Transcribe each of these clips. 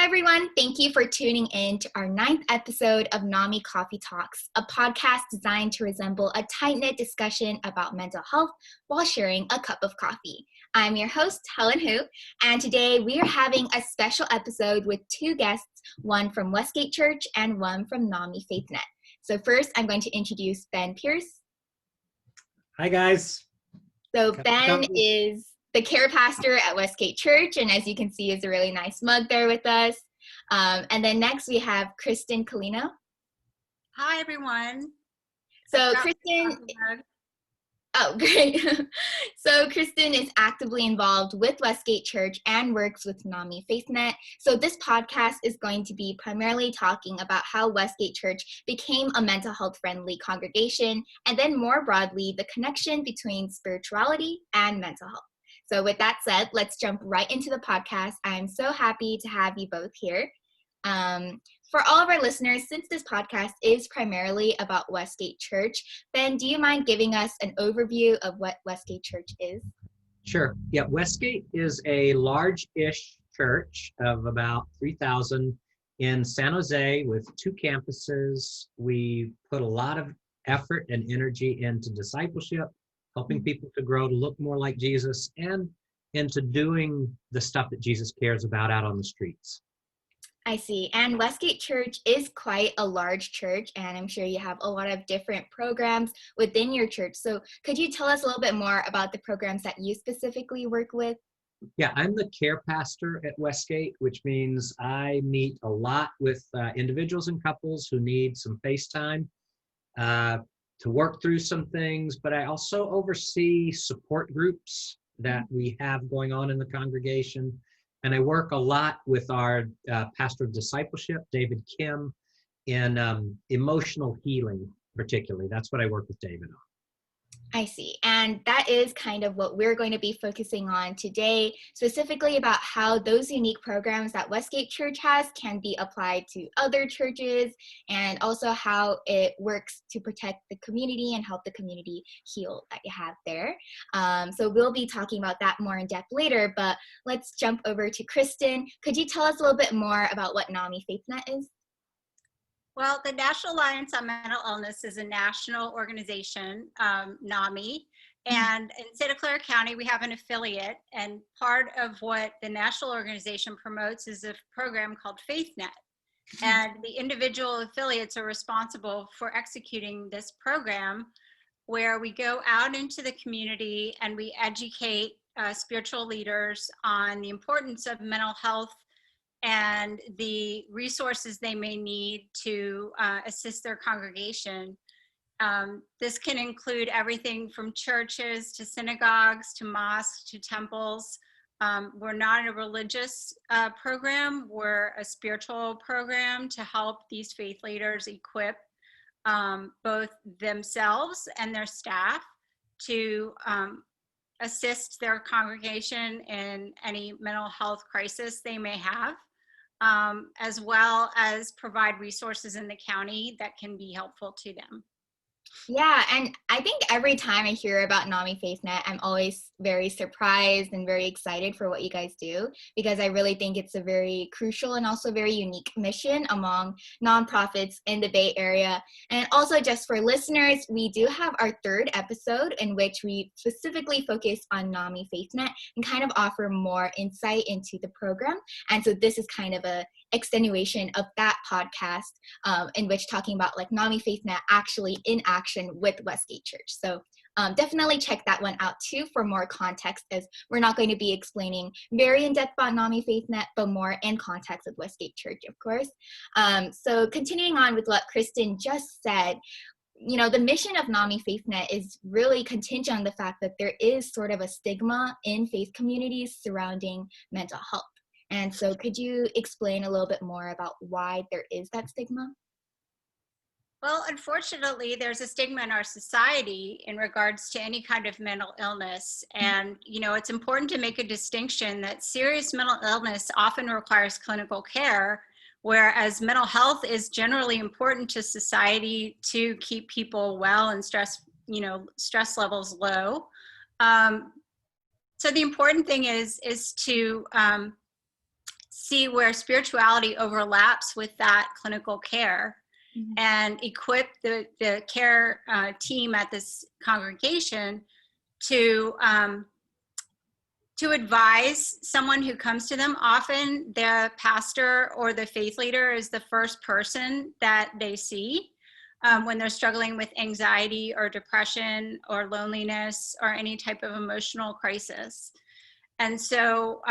Hi, everyone. Thank you for tuning in to our 9th episode of NAMI Coffee Talks, a podcast designed to resemble a tight-knit discussion about mental health while sharing a cup of coffee. I'm your host, Helen Hu, and today we are having a special episode with two guests, one from Westgate Church and one from NAMI FaithNet. So first, I'm going to introduce Ben Pierce. Hi, guys. So Ben is the care pastor at Westgate Church, and as you can see, is a really nice mug there with us. And then next we have Kristin Colino. Hi, everyone. So Kristin, oh, great. So Kristin is actively involved with Westgate Church and works with NAMI FaithNet. So this podcast is going to be primarily talking about how Westgate Church became a mental health friendly congregation, and then more broadly, the connection between spirituality and mental health. So with that said, let's jump right into the podcast. I'm so happy to have you both here. For all of our listeners, since this podcast is primarily about Westgate Church, Ben, do you mind giving us an overview of what Westgate Church is? Sure. Yeah, Westgate is a large-ish church of about 3,000 in San Jose with 2 campuses. We put a lot of effort and energy into discipleship, helping people to grow to look more like Jesus, and into doing the stuff that Jesus cares about out on the streets. I see. And Westgate Church is quite a large church, and I'm sure you have a lot of different programs within your church. So could you tell us a little bit more about the programs that you specifically work with? Yeah, I'm the care pastor at Westgate, which means I meet a lot with individuals and couples who need some face time to work through some things, but I also oversee support groups that we have going on in the congregation. And I work a lot with our pastor of discipleship, David Kim, in emotional healing, particularly. That's what I work with David on. I see. And that is kind of what we're going to be focusing on today, specifically about how those unique programs that Westgate Church has can be applied to other churches, and also how it works to protect the community and help the community heal that you have there. So we'll be talking about that more in depth later, but let's jump over to Kristin. Could you tell us a little bit more about what NAMI FaithNet is? Well, the National Alliance on Mental Illness is a national organization, NAMI, and in Santa Clara County, we have an affiliate, and part of what the national organization promotes is a program called FaithNet, and the individual affiliates are responsible for executing this program, where we go out into the community and we educate spiritual leaders on the importance of mental health and the resources they may need to assist their congregation. This can include everything from churches to synagogues to mosques to temples. We're not a religious program, we're a spiritual program to help these faith leaders equip both themselves and their staff to assist their congregation in any mental health crisis they may have. As well as provide resources in the county that can be helpful to them. Yeah, and I think every time I hear about NAMI FaithNet, I'm always very surprised and very excited for what you guys do, because I really think it's a very crucial and also very unique mission among nonprofits in the Bay Area. And also, just for listeners, we do have our 3rd episode in which we specifically focus on NAMI FaithNet and kind of offer more insight into the program. And so this is kind of a extenuation of that podcast in which talking about like NAMI FaithNet actually in action with Westgate Church. So definitely check that one out too for more context, as we're not going to be explaining very in-depth about NAMI FaithNet, but more in context with Westgate Church, of course. So continuing on with what Kristin just said, you know, the mission of NAMI FaithNet is really contingent on the fact that there is sort of a stigma in faith communities surrounding mental health. And so could you explain a little bit more about why there is that stigma? Well, unfortunately, there's a stigma in our society in regards to any kind of mental illness. And, you know, it's important to make a distinction that serious mental illness often requires clinical care, whereas mental health is generally important to society to keep people well and stress levels low. So the important thing is to see where spirituality overlaps with that clinical care, and equip the care team at this congregation to advise someone who comes to them. Often the pastor or the faith leader is the first person that they see when they're struggling with anxiety or depression or loneliness or any type of emotional crisis. And so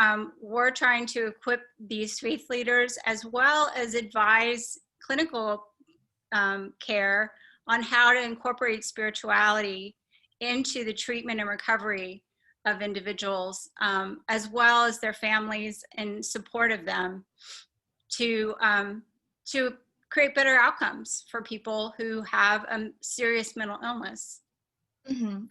we're trying to equip these faith leaders as well as advise clinical care on how to incorporate spirituality into the treatment and recovery of individuals, as well as their families in support of them, to create better outcomes for people who have a serious mental illness.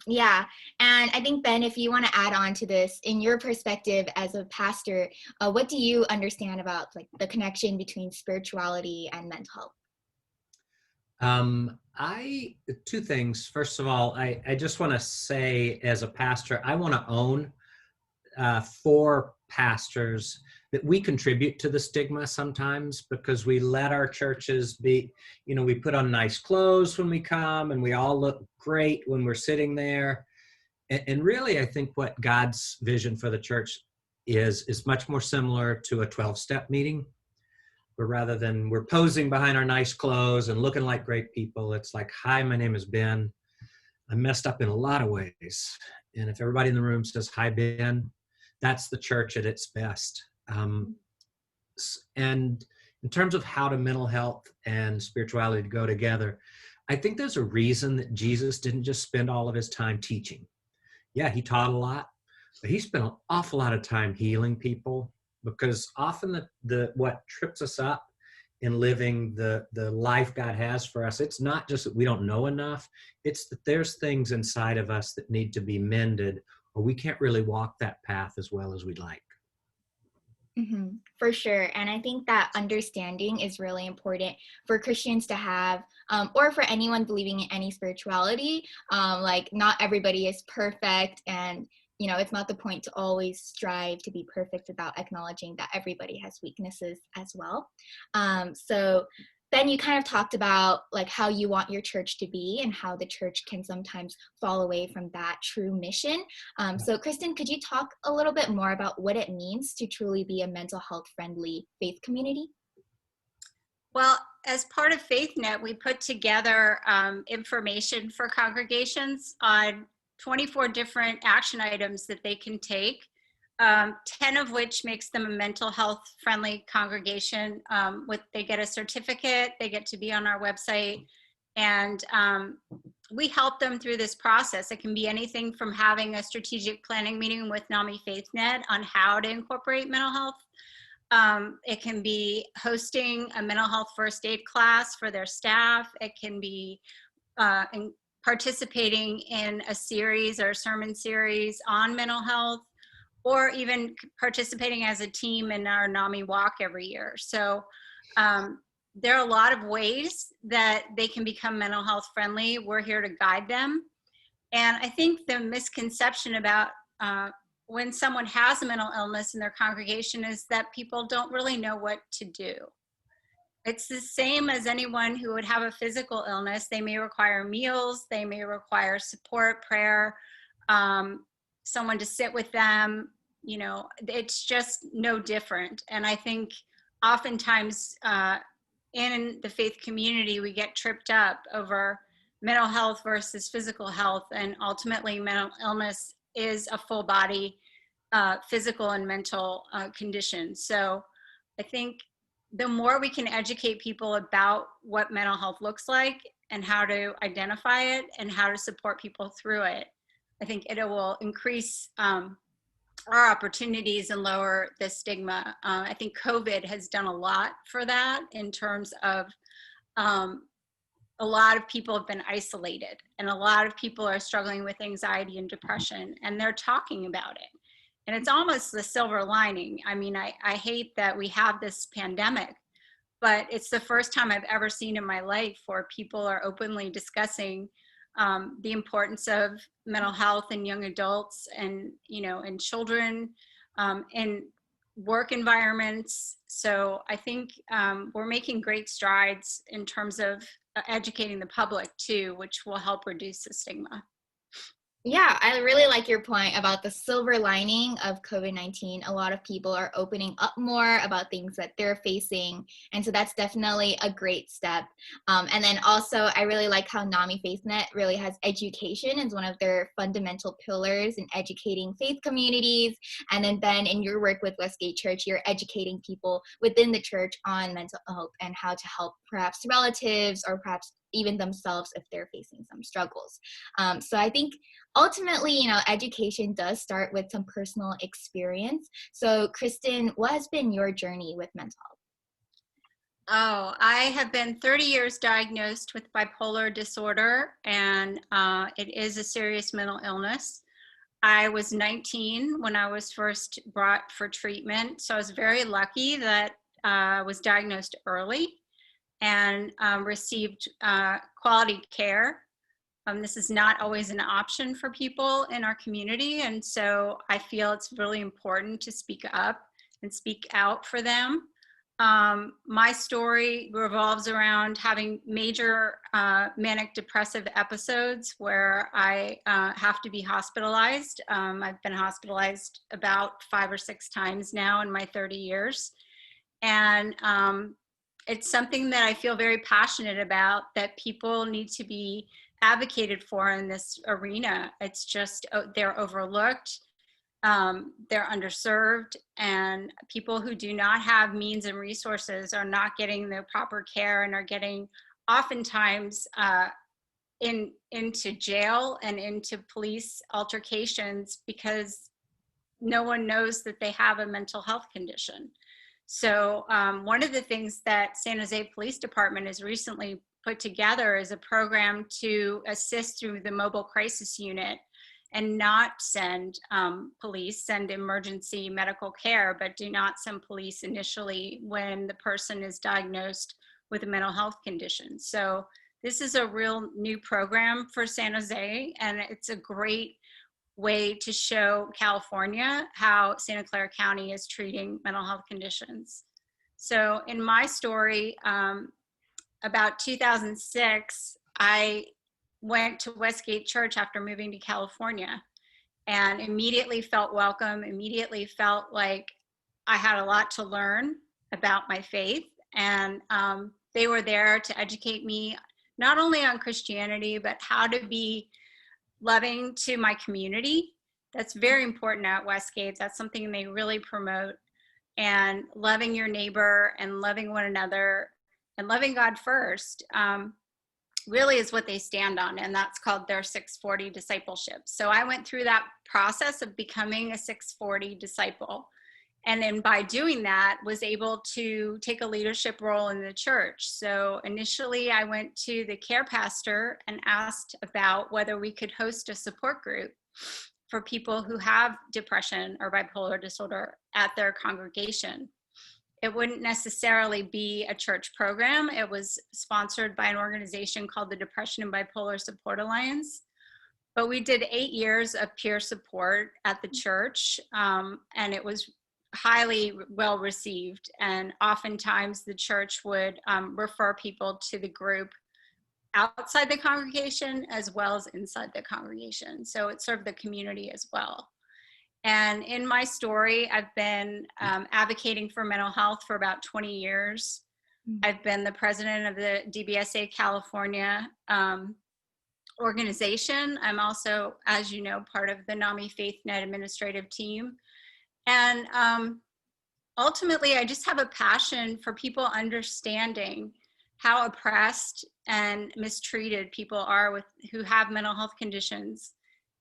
Yeah. And I think, Ben, if you want to add on to this, in your perspective as a pastor, what do you understand about like the connection between spirituality and mental health? Two things. First of all, I just want to say, as a pastor, I want to own for pastors that we contribute to the stigma sometimes, because we let our churches be, we put on nice clothes when we come and we all look great when we're sitting there. And really, I think what God's vision for the church is much more similar to a 12-step meeting, where rather than we're posing behind our nice clothes and looking like great people, it's like, hi, my name is Ben. I messed up in a lot of ways. And if everybody in the room says, hi, Ben, that's the church at its best. And in terms of how do mental health and spirituality go together, I think there's a reason that Jesus didn't just spend all of his time teaching. Yeah, he taught a lot, but he spent an awful lot of time healing people, because often the what trips us up in living the life God has for us, it's not just that we don't know enough, it's that there's things inside of us that need to be mended, or we can't really walk that path as well as we'd like. For sure. And I think that understanding is really important for Christians to have, or for anyone believing in any spirituality. Like, not everybody is perfect, and it's not the point to always strive to be perfect without acknowledging that everybody has weaknesses as well. So then you kind of talked about like how you want your church to be and how the church can sometimes fall away from that true mission. So Kristin, could you talk a little bit more about what it means to truly be a mental health friendly faith community? Well, as part of FaithNet, we put together information for congregations on 24 different action items that they can take, 10 of which makes them a mental health friendly congregation. They get a certificate, they get to be on our website, and we help them through this process. It can be anything from having a strategic planning meeting with NAMI FaithNet on how to incorporate mental health. It can be hosting a mental health first aid class for their staff. It can be participating in a series or a sermon series on mental health, or even participating as a team in our NAMI walk every year. So there are a lot of ways that they can become mental health friendly. We're here to guide them. And I think the misconception about when someone has a mental illness in their congregation is that people don't really know what to do. It's the same as anyone who would have a physical illness. They may require meals, they may require support, prayer, someone to sit with them. It's just no different. And I think oftentimes in the faith community, we get tripped up over mental health versus physical health, and ultimately mental illness is a full body physical and mental condition. So I think the more we can educate people about what mental health looks like and how to identify it and how to support people through it, I think it will increase our opportunities and lower the stigma. I think COVID has done a lot for that, in terms of a lot of people have been isolated, and a lot of people are struggling with anxiety and depression, and they're talking about it. And it's almost the silver lining. I mean, I hate that we have this pandemic, but it's the first time I've ever seen in my life where people are openly discussing the importance of mental health in young adults and, and children, and work environments. So I think we're making great strides in terms of educating the public too, which will help reduce the stigma. Yeah, I really like your point about the silver lining of COVID-19. A lot of people are opening up more about things that they're facing. And so that's definitely a great step. And then also, I really like how NAMI FaithNet really has education as one of their fundamental pillars in educating faith communities. And then, Ben, in your work with Westgate Church, you're educating people within the church on mental health and how to help perhaps relatives or perhaps even themselves if they're facing some struggles. So I think ultimately, education does start with some personal experience. So, Kristin, what has been your journey with mental health? Oh, I have been 30 years diagnosed with bipolar disorder, and it is a serious mental illness. I was 19 when I was first brought for treatment, so I was very lucky that I was diagnosed early and received quality care. This is not always an option for people in our community, and so I feel it's really important to speak up and speak out for them. My story revolves around having major manic depressive episodes where I have to be hospitalized. I've been hospitalized about 5 or 6 times now in my 30 years. And it's something that I feel very passionate about, that people need to be advocated for in this arena. It's just, they're overlooked. They're underserved, and people who do not have means and resources are not getting the proper care and are getting oftentimes into jail and into police altercations because no one knows that they have a mental health condition. So one of the things that San Jose Police Department has recently put together is a program to assist through the mobile crisis unit and not send police, send emergency medical care, but do not send police initially when the person is diagnosed with a mental health condition. So this is a real new program for San Jose, and it's a great way to show California how Santa Clara County is treating mental health conditions. So in my story, about 2006, I went to Westgate Church after moving to California and immediately felt welcome, immediately felt like I had a lot to learn about my faith. And they were there to educate me not only on Christianity, but how to be loving to my community. That's very important at Westgate. That's something they really promote. And loving your neighbor and loving one another and loving God first really is what they stand on, and that's called their 640 discipleship. So I went through that process of becoming a 640 disciple, and then by doing that was able to take a leadership role in the church. So initially I went to the care pastor and asked about whether we could host a support group for people who have depression or bipolar disorder at their congregation. It wouldn't necessarily be a church program. It was sponsored by an organization called the Depression and Bipolar Support Alliance. But we did 8 years of peer support at the church, and it was highly well received. And oftentimes the church would refer people to the group outside the congregation as well as inside the congregation. So it served the community as well. And in my story, I've been advocating for mental health for about 20 years. I've been the president of the DBSA California organization. I'm also, as you know, part of the NAMI FaithNet administrative team. And ultimately, I just have a passion for people understanding how oppressed and mistreated people are who have mental health conditions.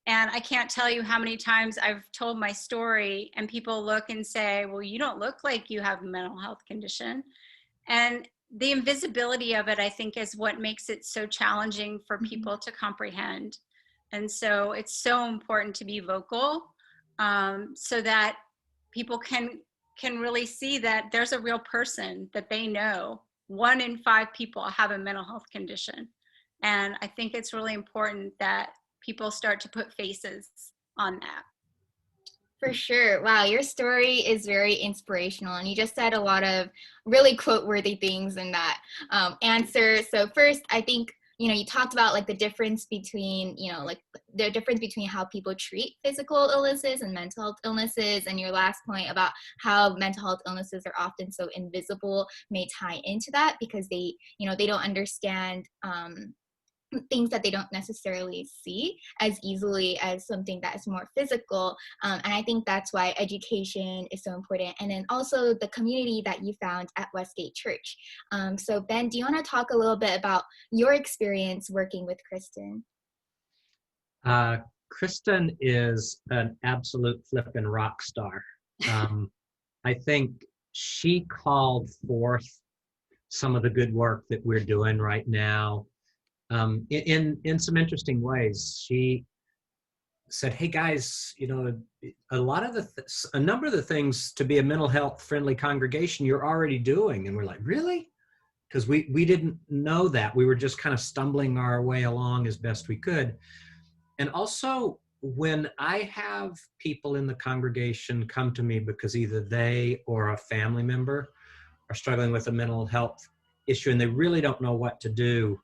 And I can't tell you how many times I've told my story and people look and say, well, you don't look like you have a mental health condition. And the invisibility of it, I think, is what makes it so challenging for people to comprehend. And so it's so important to be vocal so that people can really see that there's a real person that they know. 1 in 5 people have a mental health condition. And I think it's really important that people start to put faces on that. For sure. Wow, your story is very inspirational, and you just said a lot of really quote-worthy things in that answer. So first, I think you talked about like the difference between like the difference between how people treat physical illnesses and mental health illnesses, and your last point about how mental health illnesses are often so invisible may tie into that because they don't understand things that they don't necessarily see as easily as something that is more physical. And I think that's why education is so important. And then also the community that you found at Westgate Church. So Ben, do you want to talk a little bit about your experience working with Kristin? Kristin is an absolute flippin' rock star. I think she called forth some of the good work that we're doing right now. In some interesting ways. She said, "Hey guys, a number of the things to be a mental health friendly congregation you're already doing." And we're like, "Really?" Because we didn't know that. We were just kind of stumbling our way along as best we could. And also, when I have people in the congregation come to me because either they or a family member are struggling with a mental health issue and they really don't know what to do,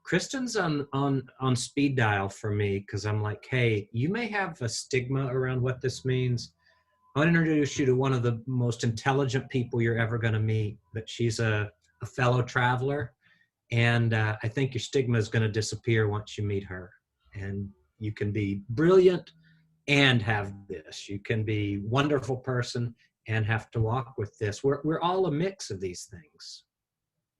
Kristin's on speed dial for me, because I'm like, "Hey, you may have a stigma around what this means. I want to introduce you to one of the most intelligent people you're ever going to meet, but she's a fellow traveler, and I think your stigma is going to disappear once you meet her. And you can be brilliant and have this. You can be a wonderful person and have to walk with this. We're all a mix of these things."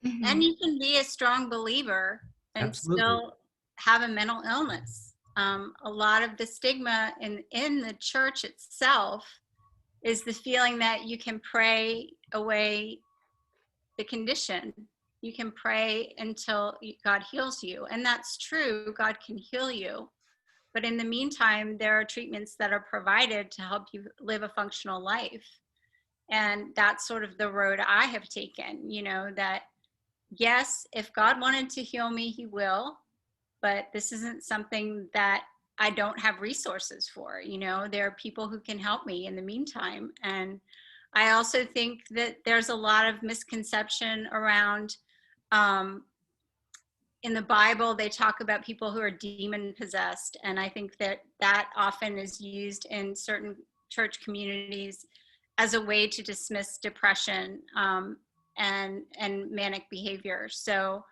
Mm-hmm. And you can be a strong believer and Absolutely. still have a mental illness. A lot of the stigma in the church itself is the feeling that you can pray away the condition. You can pray until God heals you. And that's true. God can heal you. But in the meantime, there are treatments that are provided to help you live a functional life. And that's sort of the road I have taken, that yes, if God wanted to heal me, he will, but this isn't something that I don't have resources for. There are people who can help me in the meantime. And I also think that there's a lot of misconception around, in the Bible, they talk about people who are demon possessed. And I think that often is used in certain church communities as a way to dismiss depression and manic behavior. So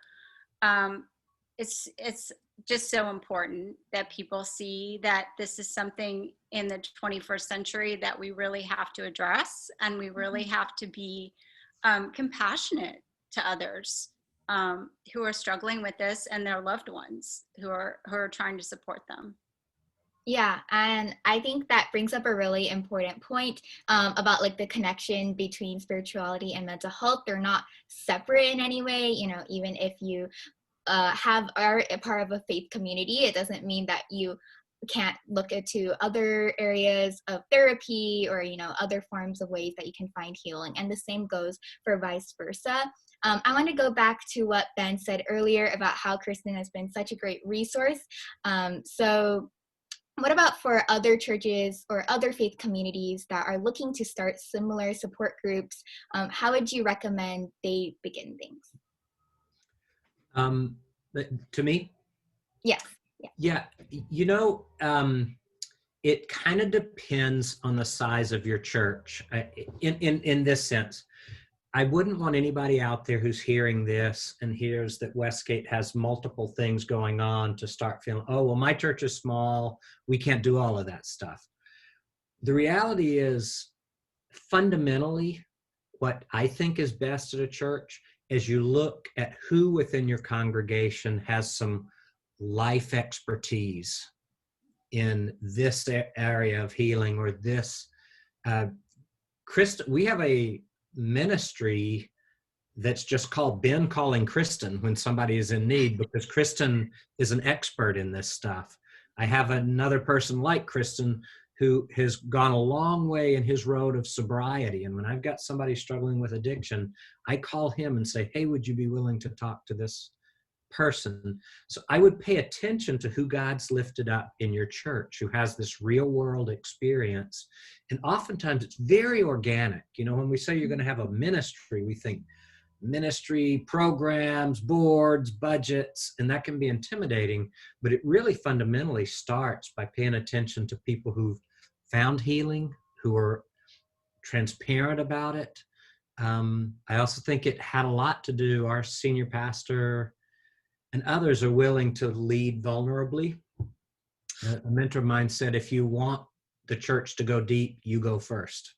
it's just so important that people see that this is something in the 21st century that we really have to address, and we really have to be compassionate to others who are struggling with this and their loved ones who are trying to support them. Yeah, and I think that brings up a really important point about like the connection between spirituality and mental health. They're not separate in any way. Even if you are a part of a faith community, it doesn't mean that you can't look into other areas of therapy or other forms of ways that you can find healing. And the same goes for vice versa. I want to go back to what Ben said earlier about how Kristin has been such a great resource. So what about for other churches or other faith communities that are looking to start similar support groups? How would you recommend they begin things? To me? Yes. Yeah. It kind of depends on the size of your church. In this sense, I wouldn't want anybody out there who's hearing this and hears that Westgate has multiple things going on to start feeling, "Oh, well, my church is small. We can't do all of that stuff." The reality is, fundamentally, what I think is best at a church is you look at who within your congregation has some life expertise in this area of healing or this. We have a ministry that's just called Ben Calling Kristin when somebody is in need, because Kristin is an expert in this stuff. I have another person like Kristin who has gone a long way in his road of sobriety. And when I've got somebody struggling with addiction, I call him and say, "Hey, would you be willing to talk to this person. So I would pay attention to who God's lifted up in your church, who has this real world experience. And oftentimes it's very organic. You know, when we say you're going to have a ministry, we think ministry programs, boards, budgets, and that can be intimidating, but it really fundamentally starts by paying attention to people who've found healing, who are transparent about it. I also think it had a lot to do, our senior pastor and others are willing to lead vulnerably. A mentor of mine said, if you want the church to go deep, you go first.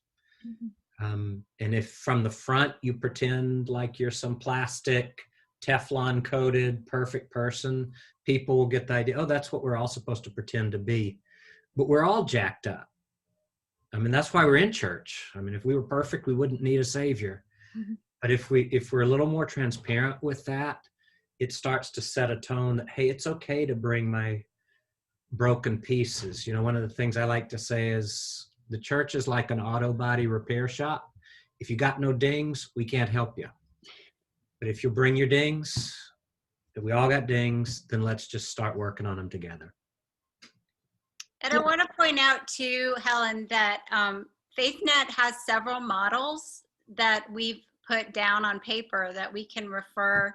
And if from the front you pretend like you're some plastic, Teflon coated, perfect person, people will get the idea, oh, that's what we're all supposed to pretend to be. But we're all jacked up. I mean, that's why we're in church. I mean, if we were perfect, we wouldn't need a savior. But if we're a little more transparent with that, it starts to set a tone that, hey, it's okay to bring my broken pieces. You know, one of the things I like to say is the church is like an auto body repair shop. If you got no dings, we can't help you. But if you bring your dings, if we all got dings, then let's just start working on them together. And I want to point out too, Helen, that FaithNet has several models that we've put down on paper that we can refer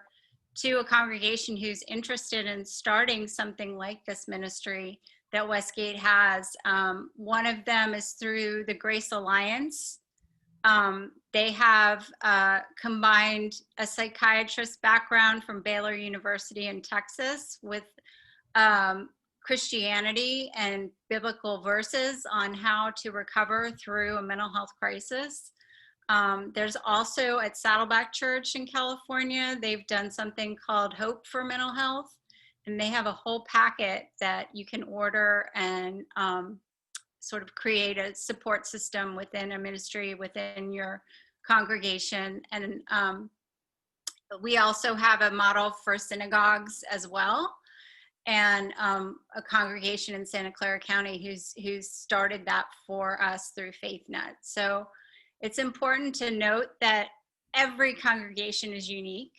to a congregation who's interested in starting something like this ministry that Westgate has. One of them is through the Grace Alliance. They have combined a psychiatrist background from Baylor University in Texas with Christianity and biblical verses on how to recover through a mental health crisis. There's also at Saddleback Church in California, they've done something called Hope for Mental Health, and they have a whole packet that you can order and sort of create a support system within a ministry, within your congregation. And we also have a model for synagogues as well, and a congregation in Santa Clara County who's started that for us through FaithNet. So it's important to note that every congregation is unique,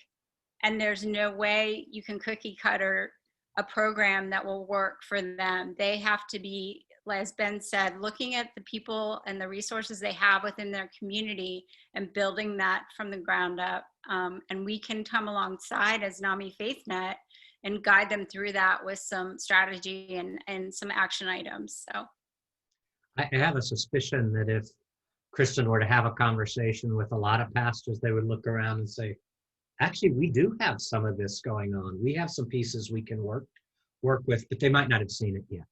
and there's no way you can cookie cutter a program that will work for them. They have to be, as Ben said, looking at the people and the resources they have within their community and building that from the ground up. And we can come alongside as NAMI FaithNet and guide them through that with some strategy and some action items. So I have a suspicion that if Kristin were to have a conversation with a lot of pastors, they would look around and say, actually, we do have some of this going on. We have some pieces we can work with, but they might not have seen it yet.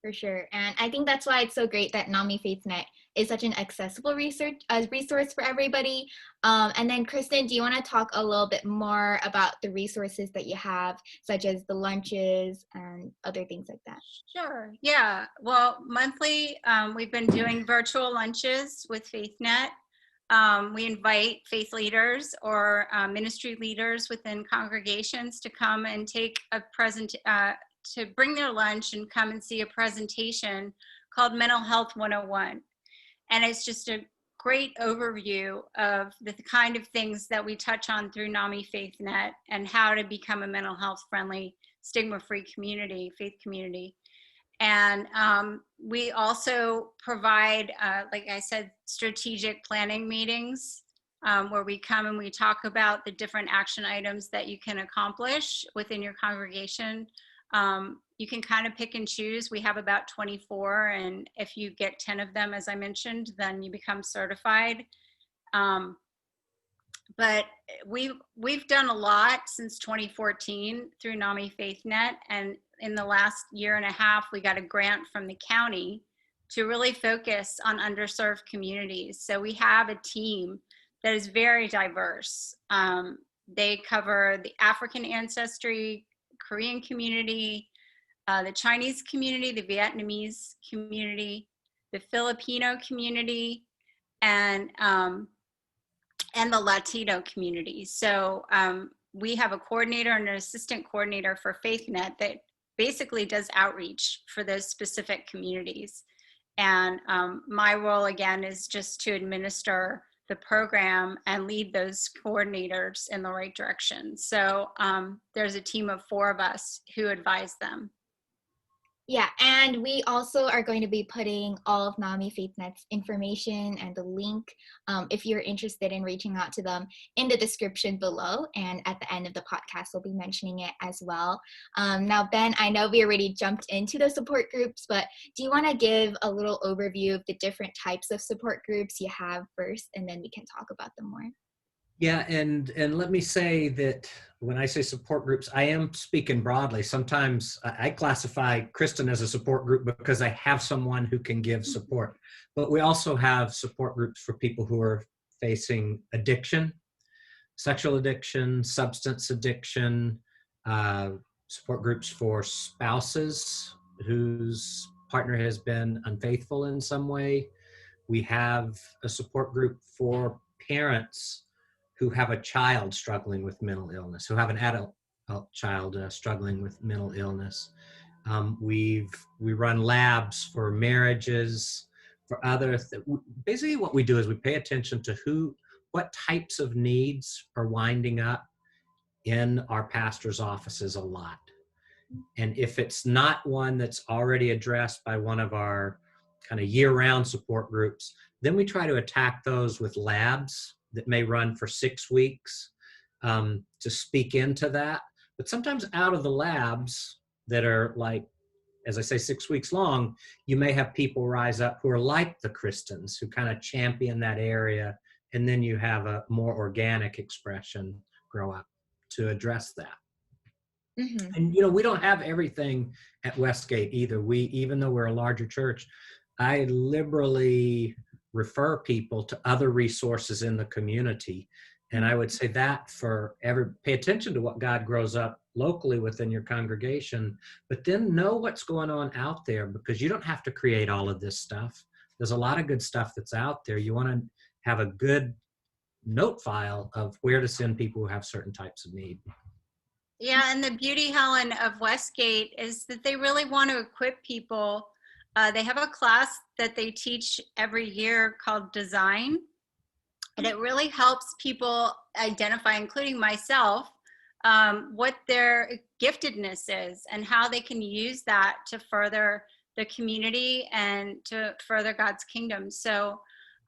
For sure. And I think that's why it's so great that NAMI FaithNet is such an accessible resource for everybody. And then Kristin, do you want to talk a little bit more about the resources that you have, such as the lunches and other things like that? Sure. Yeah. Well, monthly, we've been doing virtual lunches with FaithNet. We invite faith leaders or ministry leaders within congregations to come and take a to bring their lunch and come and see a presentation called Mental Health 101. And it's just a great overview of the kind of things that we touch on through NAMI FaithNet and how to become a mental health friendly, stigma-free community, faith community. And we also provide, like I said, strategic planning meetings where we come and we talk about the different action items that you can accomplish within your congregation. You can kind of pick and choose. We have about 24, and if you get 10 of them, as I mentioned, then you become certified. But we've done a lot since 2014 through NAMI FaithNet, and in the last year and a half, we got a grant from the county to really focus on underserved communities. So we have a team that is very diverse. They cover the African ancestry, Korean community, the Chinese community, the Vietnamese community, the Filipino community, and the Latino community. So we have a coordinator and an assistant coordinator for FaithNet that basically does outreach for those specific communities. And my role, again, is just to administer the program and lead those coordinators in the right direction. So there's a team of 4 of us who advise them. Yeah, and we also are going to be putting all of NAMI FaithNet's information and the link, if you're interested in reaching out to them, in the description below. And at the end of the podcast, we'll be mentioning it as well. Now, Ben, I know we already jumped into the support groups, but do you want to give a little overview of the different types of support groups you have first, and then we can talk about them more? Yeah, and let me say that when I say support groups, I am speaking broadly. Sometimes I classify Kristin as a support group because I have someone who can give support. But we also have support groups for people who are facing addiction, sexual addiction, substance addiction, support groups for spouses whose partner has been unfaithful in some way. We have a support group for parents who have a child struggling with mental illness, who have an adult child struggling with mental illness. We run labs for marriages, for others. Basically what we do is we pay attention to what types of needs are winding up in our pastor's offices a lot. And if it's not one that's already addressed by one of our kind of year-round support groups, then we try to attack those with labs that may run for 6 weeks to speak into that. But sometimes out of the labs that are like, as I say, 6 weeks long, you may have people rise up who are like the Kristins, who kind of champion that area. And then you have a more organic expression grow up to address that. Mm-hmm. And, you know, we don't have everything at Westgate either. Even though we're a larger church, I liberally refer people to other resources in the community. And I would say that pay attention to what God grows up locally within your congregation, but then know what's going on out there, because you don't have to create all of this stuff. There's a lot of good stuff that's out there. You want to have a good note file of where to send people who have certain types of need. Yeah, and the beauty, Helen, of Westgate is that they really want to equip people. They have a class that they teach every year called Design, and it really helps people identify, including myself, what their giftedness is and how they can use that to further the community and to further God's kingdom. So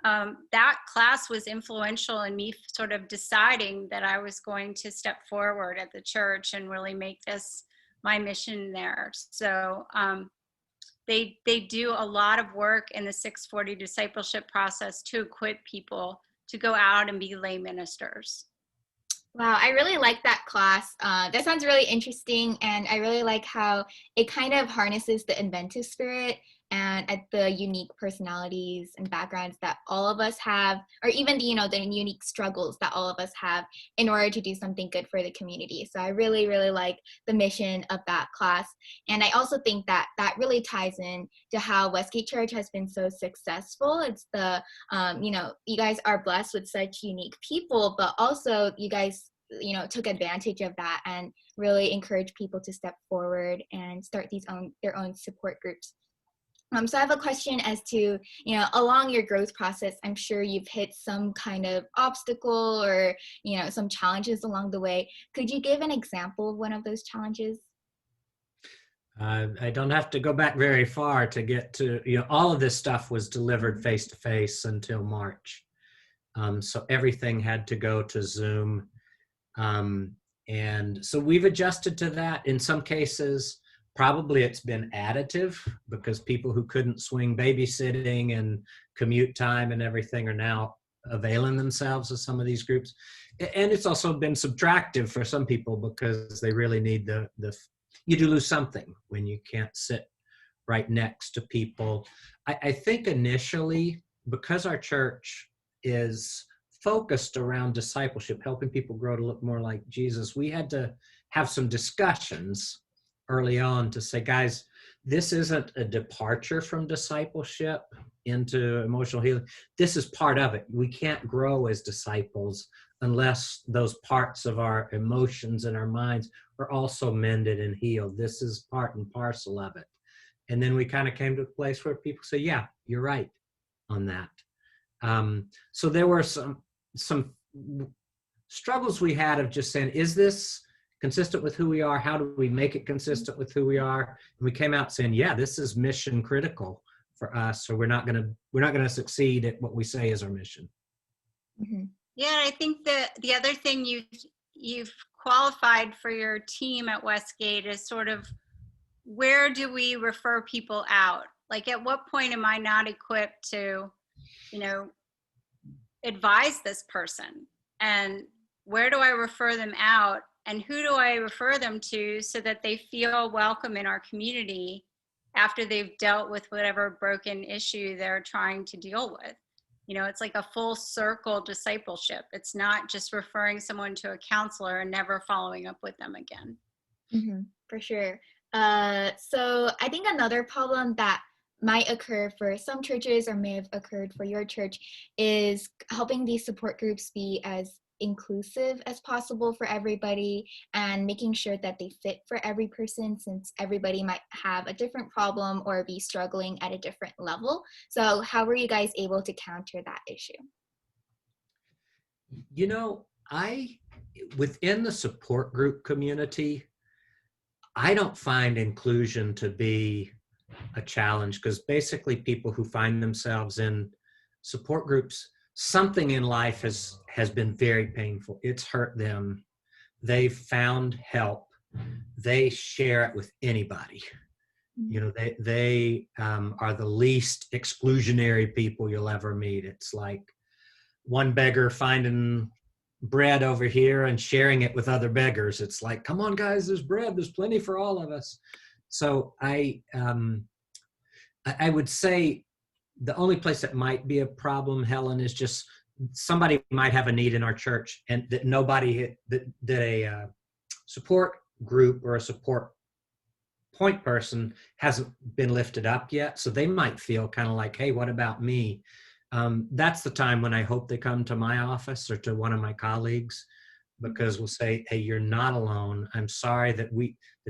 that class was influential in me sort of deciding that I was going to step forward at the church and really make this my mission there. So they do a lot of work in the 640 discipleship process to equip people to go out and be lay ministers. Wow, I really like that class. That sounds really interesting, and I really like how it kind of harnesses the inventive spirit and the unique personalities and backgrounds that all of us have, or even the unique struggles that all of us have in order to do something good for the community. So I really, really like the mission of that class. And I also think that that really ties in to how Westgate Church has been so successful. It's you guys are blessed with such unique people, but also you guys took advantage of that and really encourage people to step forward and start their own support groups. So I have a question as to, along your growth process, I'm sure you've hit some kind of obstacle or, some challenges along the way. Could you give an example of one of those challenges? I don't have to go back very far to get to, all of this stuff was delivered face-to-face until March. So everything had to go to Zoom. And so we've adjusted to that. In some cases, probably it's been additive because people who couldn't swing babysitting and commute time and everything are now availing themselves of some of these groups. And it's also been subtractive for some people because they really need you do lose something when you can't sit right next to people. I think initially, because our church is focused around discipleship, helping people grow to look more like Jesus, we had to have some discussions early on to say, guys, this isn't a departure from discipleship into emotional healing. This is part of it. We can't grow as disciples unless those parts of our emotions and our minds are also mended and healed. This is part and parcel of it. And then we kind of came to a place where people say, yeah, you're right on that. So there were some struggles we had of just saying, is this consistent with who we are? How do we make it consistent with who we are? And we came out saying, yeah, this is mission critical for us, or we're not gonna succeed at what we say is our mission. Mm-hmm. Yeah, I think the other thing you've qualified for your team at Westgate is sort of, where do we refer people out? Like, at what point am I not equipped to, advise this person? And where do I refer them out? And who do I refer them to so that they feel welcome in our community after they've dealt with whatever broken issue they're trying to deal with? It's like a full circle discipleship. It's not just referring someone to a counselor and never following up with them again. Mm-hmm, for sure. So I think another problem that might occur for some churches, or may have occurred for your church, is helping these support groups be as inclusive as possible for everybody, and making sure that they fit for every person, since everybody might have a different problem or be struggling at a different level. So how were you guys able to counter that issue? Within the support group community, I don't find inclusion to be a challenge, because basically people who find themselves in support groups, something in life has been very painful. It's hurt them. They've found help. They share it with anybody. They are the least exclusionary people you'll ever meet. It's like one beggar finding bread over here and sharing it with other beggars. It's like, come on, guys, there's bread. There's plenty for all of us. So I would say the only place that might be a problem, Helen, is just somebody might have a need in our church, and that a support group or a support point person hasn't been lifted up yet. So they might feel kind of like, hey, what about me? That's the time when I hope they come to my office or to one of my colleagues, because we'll say, hey, you're not alone. I'm sorry that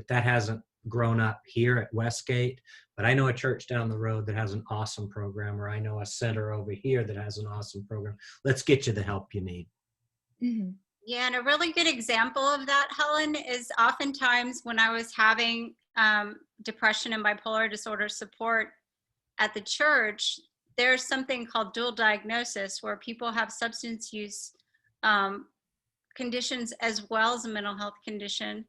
hasn't grown up here at Westgate, but I know a church down the road that has an awesome program, or I know a center over here that has an awesome program. Let's get you the help you need. Mm-hmm. Yeah, and a really good example of that, Helen, is oftentimes when I was having depression and bipolar disorder support at the church, there's something called dual diagnosis, where people have substance use conditions as well as a mental health condition.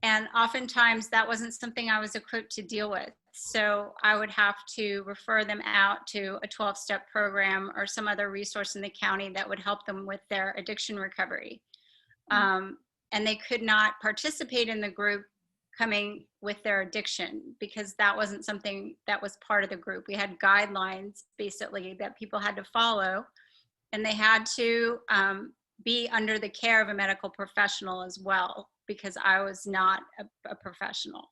And oftentimes that wasn't something I was equipped to deal with. So I would have to refer them out to a 12-step program or some other resource in the county that would help them with their addiction recovery. And they could not participate in the group coming with their addiction, because that wasn't something that was part of the group. We had guidelines basically that people had to follow, and they had to be under the care of a medical professional as well, because I was not a professional.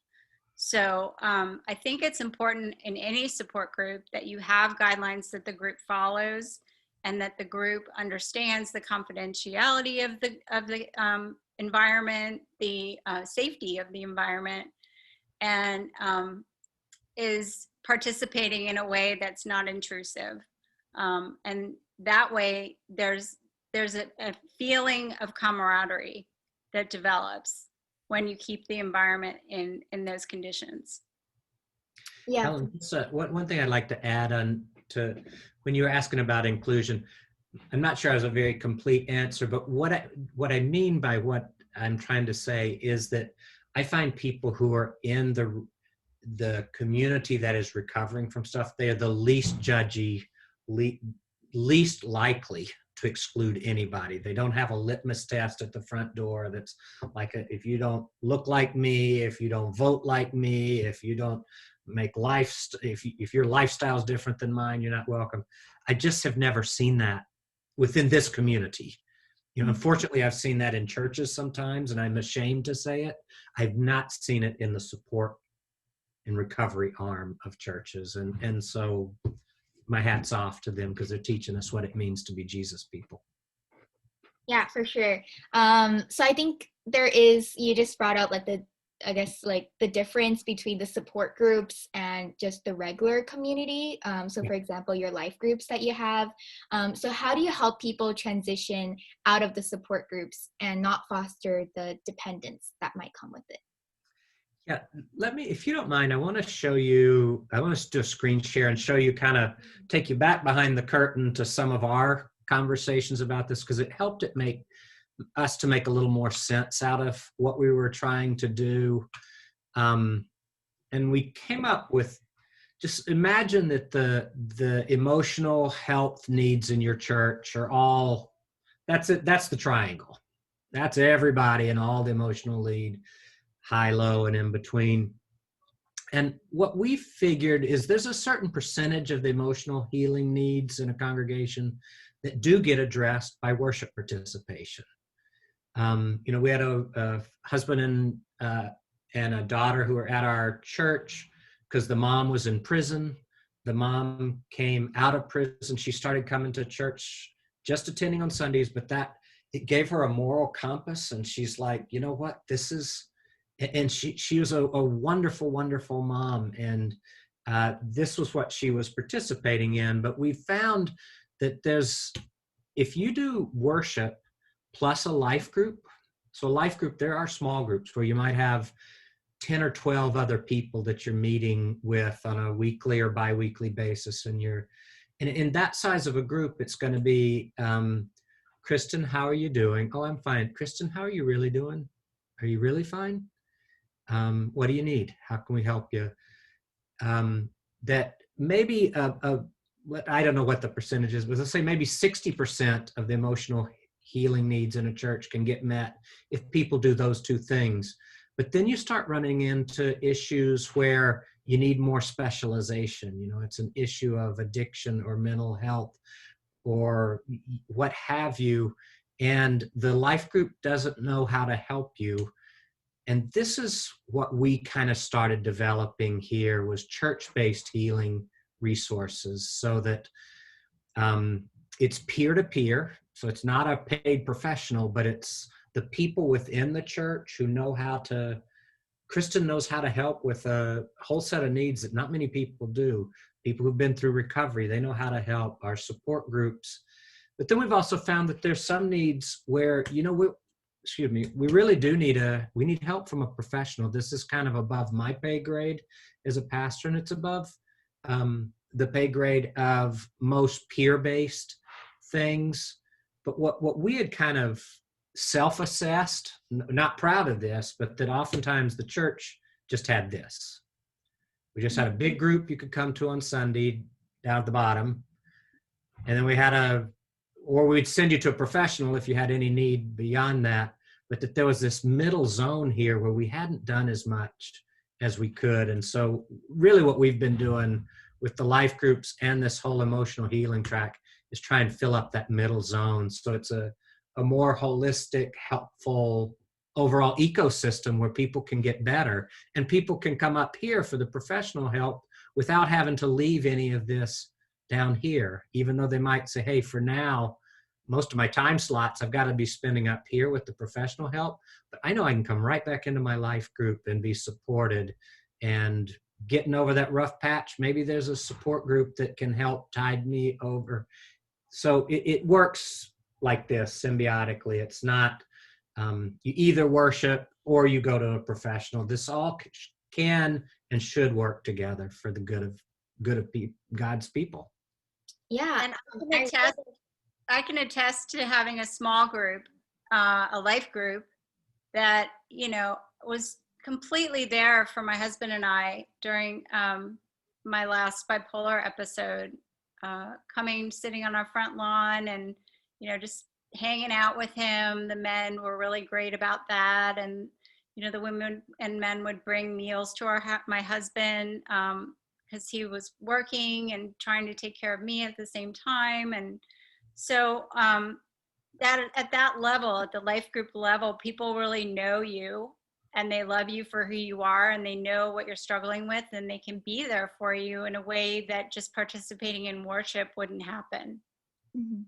So I think it's important in any support group that you have guidelines that the group follows, and that the group understands the confidentiality of the environment, the safety of the environment, and is participating in a way that's not intrusive. And that way there's a feeling of camaraderie that develops when you keep the environment in those conditions. Yeah. Helen, one thing I'd like to add on to when you were asking about inclusion, I'm not sure I was a very complete answer, but what I mean by what I'm trying to say is that I find people who are in the community that is recovering from stuff, they are the least judgy, least likely to exclude anybody. They don't have a litmus test at the front door that's like, if you don't look like me, if you don't vote like me, if you don't make if your lifestyle is different than mine, you're not welcome. I just have never seen that within this community. Unfortunately, I've seen that in churches sometimes, and I'm ashamed to say it. I've not seen it in the support and recovery arm of churches. And so my hat's off to them, because they're teaching us what it means to be Jesus people. Yeah, for sure. So I think you just brought up like the I guess, like the difference between the support groups and just the regular community. So for example, your life groups that you have. So how do you help people transition out of the support groups and not foster the dependence that might come with it? Yeah, if you don't mind, I want to do a screen share and show you, kind of take you back behind the curtain to some of our conversations about this, because it helped make a little more sense out of what we were trying to do. And we came up with, just imagine that the emotional health needs in your church are all, that's it, that's the triangle. That's everybody and all the emotional need, high, low, and in between. And what we figured is there's a certain percentage of the emotional healing needs in a congregation that do get addressed by worship participation. We had a husband and a daughter who were at our church because the mom was in prison. The mom came out of prison. She started coming to church, just attending on Sundays, but it gave her a moral compass. And she's like, you know what, and she was a wonderful, wonderful mom. And this was what she was participating in. But we found that if you do worship plus a life group, so a life group, there are small groups where you might have 10 or 12 other people that you're meeting with on a weekly or bi-weekly basis. And in that size of a group, it's going to be, Kristin, how are you doing? Oh, I'm fine. Kristin, how are you really doing? Are you really fine? What do you need? How can we help you? That maybe, I don't know what the percentage is, but let's say maybe 60% of the emotional healing needs in a church can get met if people do those two things. But then you start running into issues where you need more specialization. It's an issue of addiction or mental health or what have you, and the life group doesn't know how to help you. And this is what we kind of started developing here, was church-based healing resources, so that it's peer-to-peer. So it's not a paid professional, but it's the people within the church who know how to. Kristin knows how to help with a whole set of needs that not many people do. People who've been through recovery, they know how to help. Our support groups. But then we've also found that there's some needs where, we really do need help from a professional. This is kind of above my pay grade as a pastor, and it's above the pay grade of most peer-based things. But what we had kind of self-assessed, not proud of this, but that oftentimes the church just had this. We just had a big group you could come to on Sunday down at the bottom. And then we'd send you to a professional if you had any need beyond that. But that there was this middle zone here where we hadn't done as much as we could. And so really what we've been doing with the life groups and this whole emotional healing track is try and fill up that middle zone. So it's a more holistic, helpful overall ecosystem where people can get better and people can come up here for the professional help without having to leave any of this down here, even though they might say, hey, for now, most of my time slots, I've got to be spending up here with the professional help, but I know I can come right back into my life group and be supported and getting over that rough patch. Maybe there's a support group that can help tide me over. So it works like this symbiotically. It's not you either worship or you go to a professional. This all can and should work together for the good of God's people. Yeah, And I can attest to having a small group, a life group that was completely there for my husband and I during my last bipolar episode. Sitting on our front lawn and just hanging out with him. The men were really great about that, and the women and men would bring meals to my husband because he was working and trying to take care of me at the same time. And so that at that level, at the life group level, people really know you and they love you for who you are, and they know what you're struggling with, and they can be there for you in a way that just participating in worship wouldn't happen. Mm-hmm.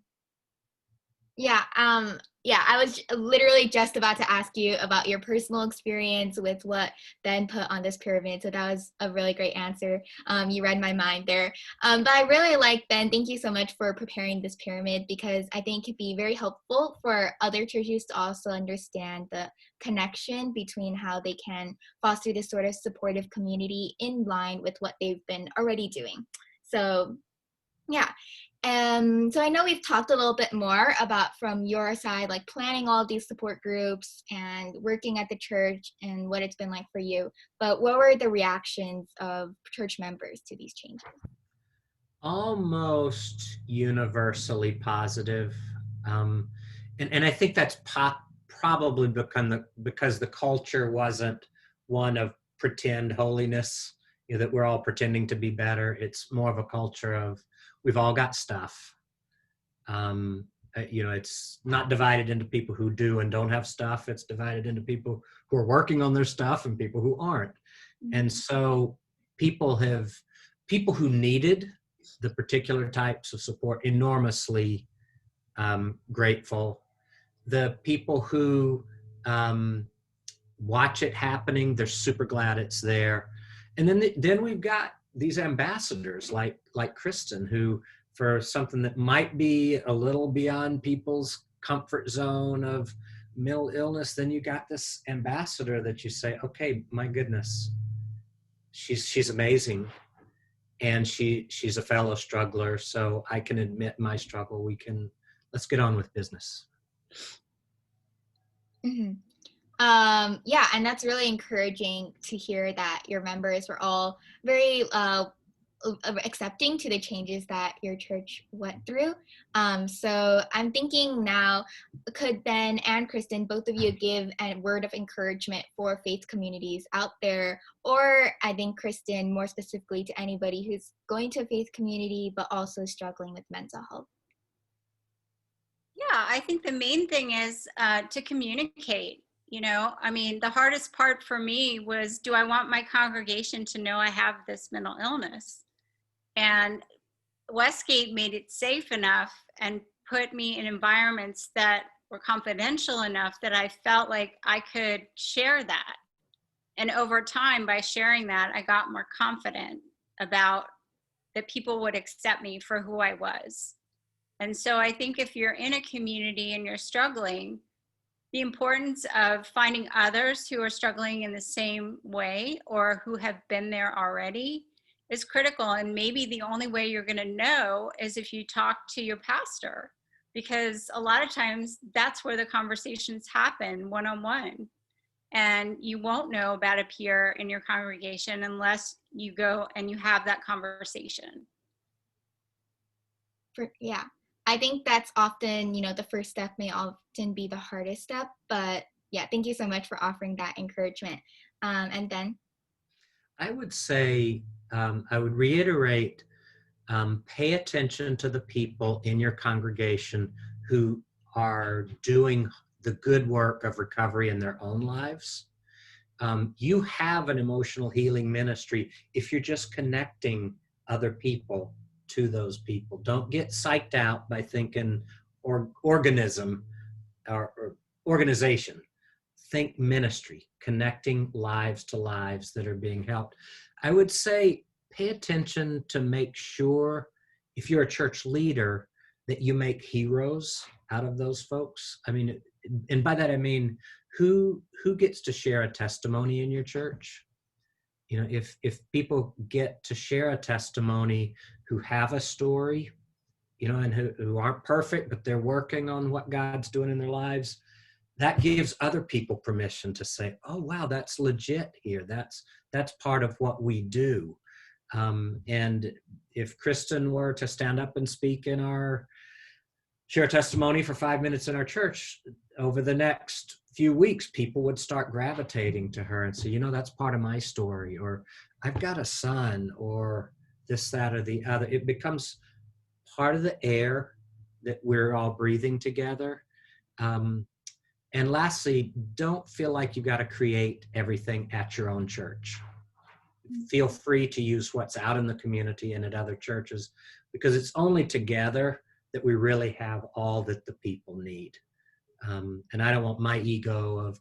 Yeah, I was literally just about to ask you about your personal experience with what Ben put on this pyramid. So that was a really great answer. You read my mind there. But I really like, Ben, thank you so much for preparing this pyramid, because I think it could be very helpful for other churches to also understand the connection between how they can foster this sort of supportive community in line with what they've been already doing. So yeah. So I know we've talked a little bit more about, from your side, like planning all of these support groups and working at the church and what it's been like for you. But what were the reactions of church members to these changes? Almost universally positive. And I think that's probably because the culture wasn't one of pretend holiness, that we're all pretending to be better. It's more of a culture of, we've all got stuff. It's not divided into people who do and don't have stuff. It's divided into people who are working on their stuff and people who aren't. And so people who needed the particular types of support, enormously grateful. The people who watch it happening, they're super glad it's there. And then we've got these ambassadors like Kristin, who, for something that might be a little beyond people's comfort zone of mental illness, then you got this ambassador that you say, okay, my goodness, she's amazing. And she's a fellow struggler, so I can admit my struggle. Let's get on with business. Mm-hmm. Yeah, and that's really encouraging to hear that your members were all very accepting to the changes that your church went through. So I'm thinking now, could Ben and Kristin, both of you, give a word of encouragement for faith communities out there, or I think Kristin, more specifically to anybody who's going to a faith community but also struggling with mental health? Yeah, I think the main thing is to communicate. The hardest part for me was, do I want my congregation to know I have this mental illness? And Westgate made it safe enough and put me in environments that were confidential enough that I felt like I could share that. And over time, by sharing that, I got more confident about that people would accept me for who I was. And so I think if you're in a community and you're struggling, the importance of finding others who are struggling in the same way or who have been there already is critical. And maybe the only way you're going to know is if you talk to your pastor, because a lot of times that's where the conversations happen one-on-one. And you won't know about a peer in your congregation unless you go and you have that conversation. Yeah. I think that's often, the first step may often be the hardest step, but yeah, thank you so much for offering that encouragement. And then? I would say, I would reiterate, pay attention to the people in your congregation who are doing the good work of recovery in their own lives. You have an emotional healing ministry if you're just connecting other people to those people. Don't get psyched out by thinking organism or organization. Think ministry, connecting lives to lives that are being helped. I would say pay attention to make sure, if you're a church leader, that you make heroes out of those folks. I mean, and by that I mean, who gets to share a testimony in your church? If people get to share a testimony who have a story, and who aren't perfect, but they're working on what God's doing in their lives, that gives other people permission to say, oh, wow, that's legit here. That's part of what we do. And if Kristin were to stand up and share testimony for 5 minutes in our church, over the next few weeks, people would start gravitating to her and say, that's part of my story, or I've got a son, or this, that, or the other. It becomes part of the air that we're all breathing together. And lastly, don't feel like you've got to create everything at your own church. Feel free to use what's out in the community and at other churches, because it's only together that we really have all that the people need. And I don't want my ego of,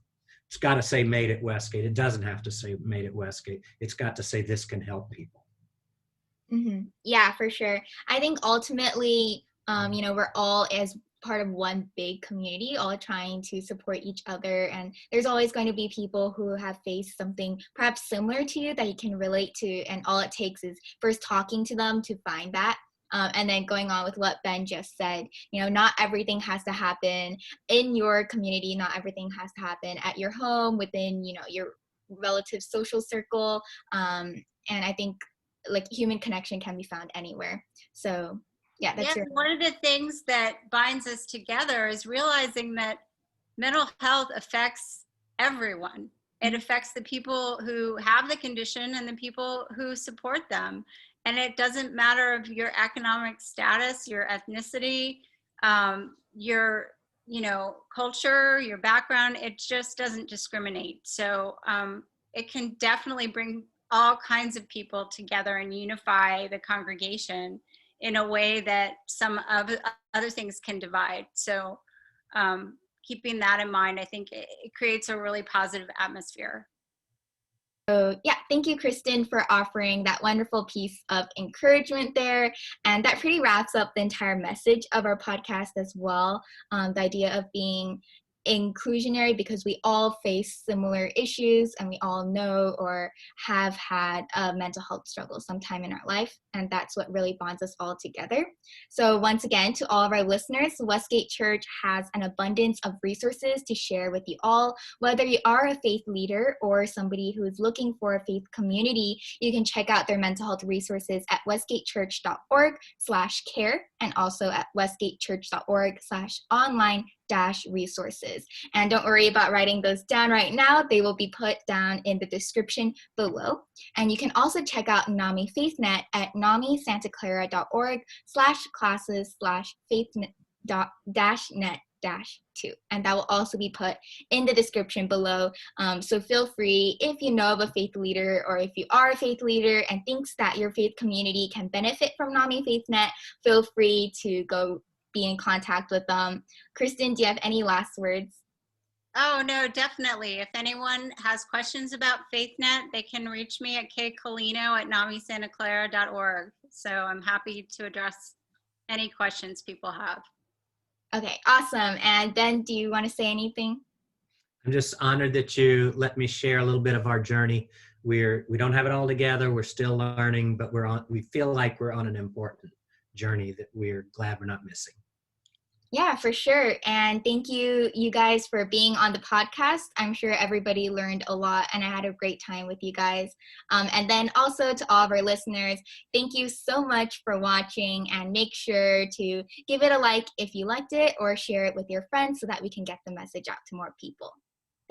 it's got to say made at Westgate. It doesn't have to say made at Westgate. It's got to say this can help people. Yeah, for sure. I think ultimately, we're all as part of one big community, all trying to support each other. And there's always going to be people who have faced something perhaps similar to you that you can relate to. And all it takes is first talking to them to find that. And then going on with what Ben just said, not everything has to happen in your community. Not everything has to happen at your home, within, your relative social circle. And I think like human connection can be found anywhere. So yeah, that's one of the things that binds us together is realizing that mental health affects everyone. It affects the people who have the condition and the people who support them. And it doesn't matter of your economic status, your ethnicity, your culture, your background. It just doesn't discriminate. So it can definitely bring all kinds of people together and unify the congregation in a way that some of other things can divide. So keeping that in mind, I think it creates a really positive atmosphere. So yeah, thank you, Kristin, for offering that wonderful piece of encouragement there. And that pretty wraps up the entire message of our podcast as well. The idea of being inclusionary, because we all face similar issues and we all know or have had a mental health struggle sometime in our life, and that's what really bonds us all together. So once again, to all of our listeners, Westgate Church has an abundance of resources to share with you all. Whether you are a faith leader or somebody who is looking for a faith community, you can check out their mental health resources at westgatechurch.org/care and also at westgatechurch.org/online-resources. And don't worry about writing those down right now. They will be put down in the description below. And you can also check out NAMI FaithNet at namisantaclara.org/classes/faithnet-2. And that will also be put in the description below. So feel free, if you know of a faith leader or if you are a faith leader and thinks that your faith community can benefit from NAMI FaithNet, feel free to go be in contact with them. Kristin, do you have any last words? Oh, no, definitely. If anyone has questions about FaithNet, they can reach me at kcolino@namisantaclara.org. So I'm happy to address any questions people have. Okay, awesome. And Ben, do you want to say anything? I'm just honored that you let me share a little bit of our journey. We don't have it all together. We're still learning, but we feel like we're on an important journey that we're glad we're not missing. Yeah, for sure. And thank you guys for being on the podcast. I'm sure everybody learned a lot and I had a great time with you guys. And then also to all of our listeners, thank you so much for watching, and make sure to give it a like if you liked it or share it with your friends so that we can get the message out to more people.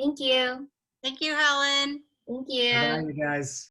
Thank you. Thank you, Helen. Thank you. Bye, you guys.